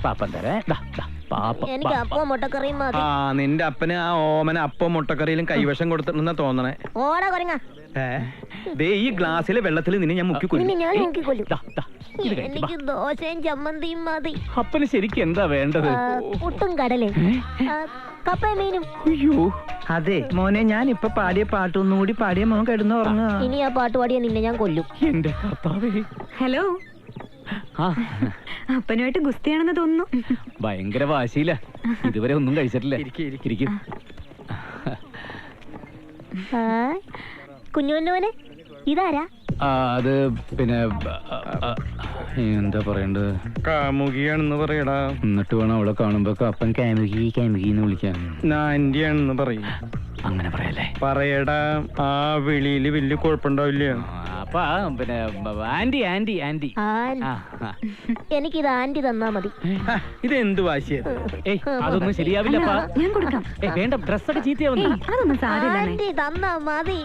പാപ്പൻ തരേ. എനിക്ക് അപ്പം മുട്ടക്കറിയും മതി. ആ നിന്റെ അപ്പന് ആ ഓമന അപ്പം മുട്ടക്കറിയിലും കൈവശം കൊടുത്തിട്ടുണ്ടെന്നാ തോന്നണേ. ഓടാ കൊരങ്ങ. ദേ ഈ ഗ്ലാസ്സിലെ വെള്ളത്തിൽ നിന്നെ ഞാൻ മുക്കി കൊല്ലും. ഞാൻ നോക്കിക്കൊല്ലും. ഇത് കഴിക്ക്, എനിക്ക് ദോശയും ചമ്മന്തിയും മതി. അപ്പന് ശരിക്കും എന്താ വേണ്ടത്? പുട്ടും കടലേ, കപ്പയും മീനും. അയ്യോ അതെ മോനെ, ഞാൻ ഇപ്പൊ പാടിയ പാട്ടൊന്നുകൂടി പാടിയ മോൻ കിടന്ന് ഉറങ്ങുക. ഇനി ആ പാട്ട് പാടിയ നിന്നെ ഞാൻ കൊല്ലും. എന്റെ കർത്താവേ. ഹലോ, അപ്പനുമായിട്ട് ഗുസ്തിയാണെന്ന് തോന്നുന്നു. ഭയങ്കര വാശിയില്ല, ഇതുവരെ ഒന്നും കഴിച്ചിട്ടില്ല. ഇരിക്കും. കുഞ്ഞുവന്നോനെ ഇതാരാ? അത് പിന്നെ എന്താ പറയണ്ടത്, കാമുകിയാണെന്ന് പറയടാ. എന്നിട്ട് വേണം അവളെ കാണുമ്പോ അപ്പൻ കാമുകി കാമുകിന്ന് വിളിക്കാൻ. ആന്റിയാണെന്ന് പറയും. അങ്ങനെ പറയല്ലേ? പറയടാ, ആ വിളിയില് വലിയ കുഴപ്പമുണ്ടാവില്ല. അപ്പൊ പിന്നെ ആന്റി ആന്റി ആന്റി. എനിക്കിത് ആന്റി തന്നാ മതി. ഇതെന്ത് വാശിയത്? അതൊന്നും ശരിയാവില്ലപ്പാ. ഞാൻ കൊടുക്കാം. വേണ്ട, ഡ്രസ്സൊക്കെ ചീത്തയാവുന്നു. അതൊന്നും സാരമില്ല. ആന്റി തന്നാ മതി.